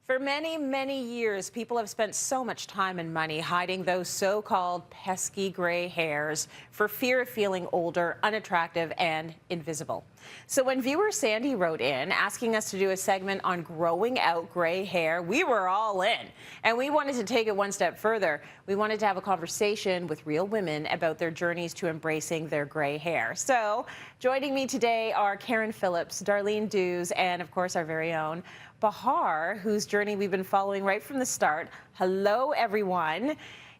For many, many years, people have spent so much time and money hiding those so-called pesky gray hairs for fear of feeling older, unattractive, and invisible. So when viewer Sandy wrote in asking us to do a segment on growing out gray hair, we were all in. And we wanted to take it one step further. We wanted to have a conversation with real women about their journeys to embracing their gray hair. So joining me today are Karen Phillips, Darlene Dues, and of course our very own Bahar, whose journey we've been following right from the start. Hello, everyone.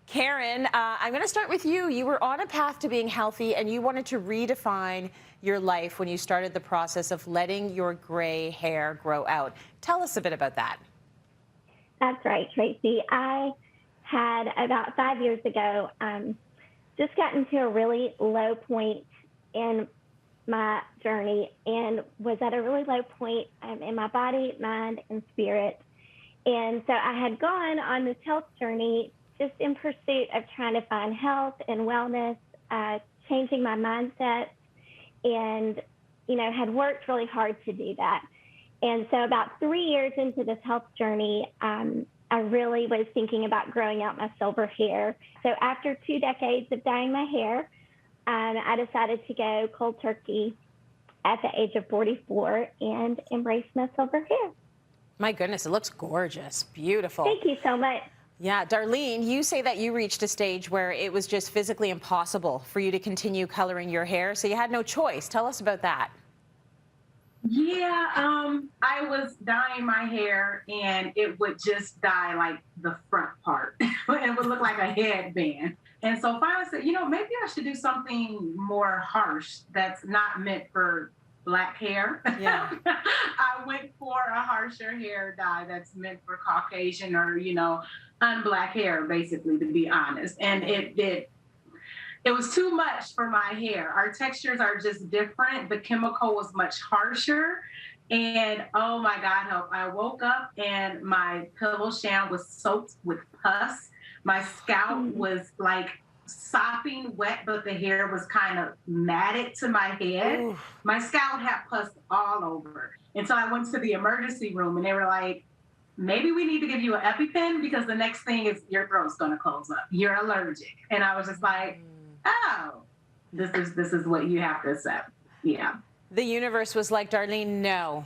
Karen, I'm going to start with you. You were on a path to being healthy, and you wanted to redefine your life when you started the process of letting your gray hair grow out. Tell us a bit about that. That's right, Tracy. I had about 5 years ago just gotten to a really low point in my journey and was at a really low point in my body, mind, and spirit. And so I had gone on this health journey just in pursuit of trying to find health and wellness, changing my mindset, and, had worked really hard to do that. And so about 3 years into this health journey, I really was thinking about growing out my silver hair. So after 2 decades of dyeing my hair, I decided to go cold turkey at the age of 44 and embrace my silver hair. My goodness, it looks gorgeous. Beautiful. Thank you so much. Yeah, Darlene, you say that you reached a stage where it was just physically impossible for you to continue coloring your hair, so you had no choice. Tell us about that. Yeah, I was dyeing my hair and it would just dye like the front part. It would look like a headband. And so finally I said, maybe I should do something more harsh that's not meant for black hair. Yeah. I went for a harsher hair dye that's meant for Caucasian or, unblack hair, basically, to be honest. And it was too much for my hair. Our textures are just different. The chemical was much harsher. And oh my God, I woke up and my pillow sham was soaked with pus. My scalp was like sopping wet, but the hair was kind of matted to my head. Ooh. My scalp had pus all over. And so I went to the emergency room and they were like, maybe we need to give you an EpiPen because the next thing is your throat's going to close up. You're allergic. And I was just like, oh, this is what you have to accept. Yeah. The universe was like, Darlene, no.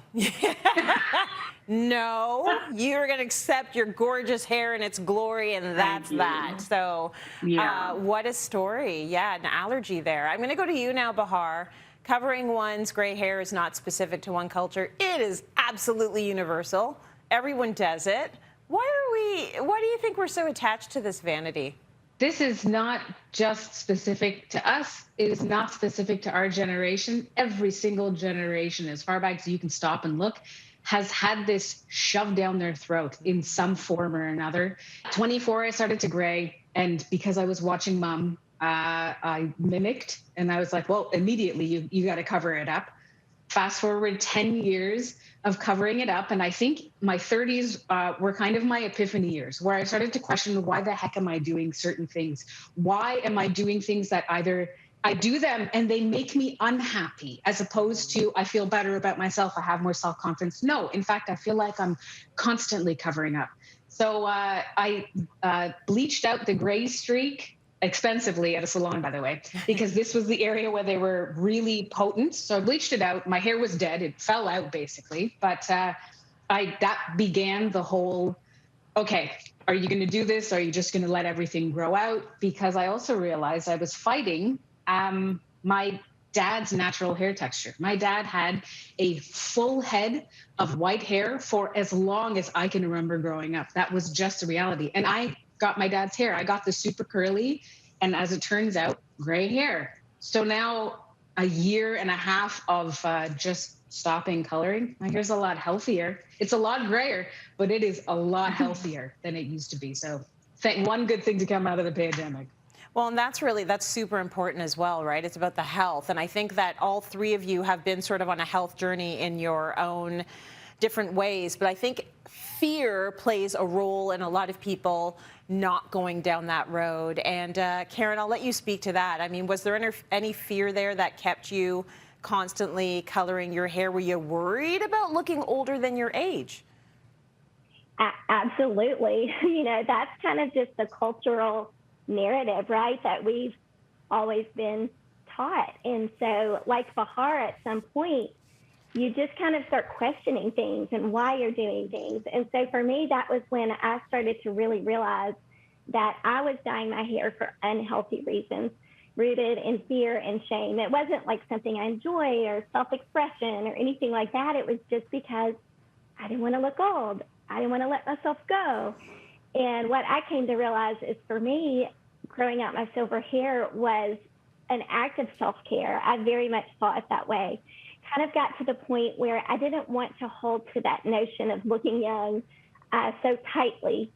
No, you're going to accept your gorgeous hair and its glory, and that's that. So yeah. What a story. Yeah, an allergy there. I'm going to go to you now, Bahar. Covering one's gray hair is not specific to one culture. It is absolutely universal. Everyone does it. Why do you think we're so attached to this vanity? This is not just specific to us. It is not specific to our generation. Every single generation, as far back as you can stop and look, has had this shoved down their throat in some form or another. 24, I started to gray. And because I was watching Mom, I mimicked. And I was like, well, immediately you got to cover it up. Fast forward 10 years of covering it up. And I think my 30s were kind of my epiphany years where I started to question, why the heck am I doing certain things? Why am I doing things that either I do them and they make me unhappy, as opposed to I feel better about myself, I have more self-confidence? No, in fact, I feel like I'm constantly covering up. So I bleached out the gray streak expensively at a salon, by the way, because this was the area where they were really potent. So I bleached it out. My hair was dead. It fell out basically. But that began the whole, okay, are you going to do this? Or are you just going to let everything grow out? Because I also realized I was fighting my dad's natural hair texture. My dad had a full head of white hair for as long as I can remember growing up. That was just a reality. And I got my dad's hair. I got the super curly, and as it turns out, gray hair. So now a year and a half of just stopping coloring, my hair's a lot healthier. It's a lot grayer, but it is a lot healthier than it used to be. So one good thing to come out of the pandemic. Well, and that's super important as well, right? It's about the health. And I think that all three of you have been sort of on a health journey in your own different ways. But I think fear plays a role in a lot of people not going down that road. And Karen, I'll let you speak to that. I mean, was there any fear there that kept you constantly coloring your hair? Were you worried about looking older than your age? Absolutely. That's kind of just the cultural narrative, right? That we've always been taught. And so, like Bahar, at some point, you just kind of start questioning things and why you're doing things. And so for me, that was when I started to really realize that I was dyeing my hair for unhealthy reasons, rooted in fear and shame. It wasn't like something I enjoy or self-expression or anything like that. It was just because I didn't want to look old. I didn't want to let myself go. And what I came to realize is, for me, growing out my silver hair was an act of self-care. I very much saw it that way. Kind of got to the point where I didn't want to hold to that notion of looking young so tightly,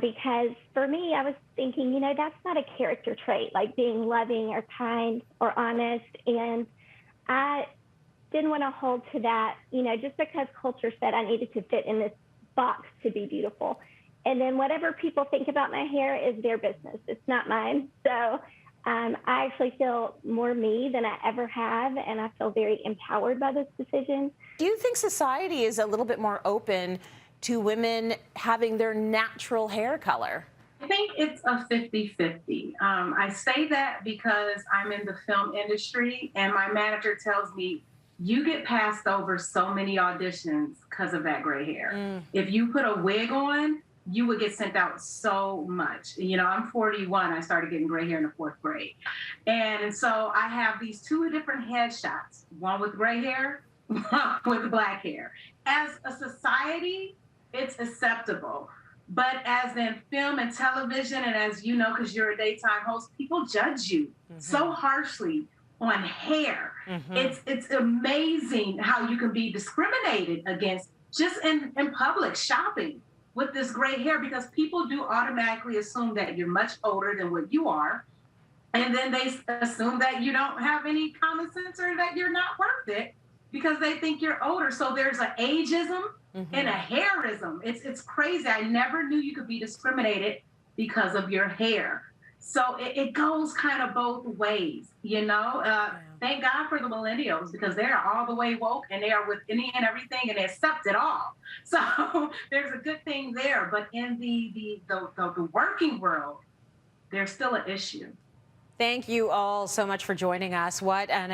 because for me, I was thinking, that's not a character trait, like being loving or kind or honest. And I didn't want to hold to that, just because culture said I needed to fit in this box to be beautiful. And then whatever people think about my hair is their business. It's not mine. So I actually feel more me than I ever have, and I feel very empowered by this decision. Do you think society is a little bit more open to women having their natural hair color? I think it's a 50-50. I say that because I'm in the film industry, and my manager tells me, you get passed over so many auditions because of that gray hair. If you put a wig on, you would get sent out so much. I'm 41. I started getting gray hair in the 4th grade. And so I have these 2 different headshots, one with gray hair, one with black hair. As a society, it's acceptable. But as in film and television, and as you know, because you're a daytime host, people judge you so harshly on hair. It's amazing how you can be discriminated against just in public shopping with this gray hair, because people do automatically assume that you're much older than what you are. And then they assume that you don't have any common sense or that you're not worth it because they think you're older. So there's an ageism and a hairism. It's crazy. I never knew you could be discriminated because of your hair. So it goes kind of both ways, Thank God for the millennials, because they are all the way woke and they are with any and everything and they accept it all. So there's a good thing there. But in the working world, there's still an issue. Thank you all so much for joining us. What an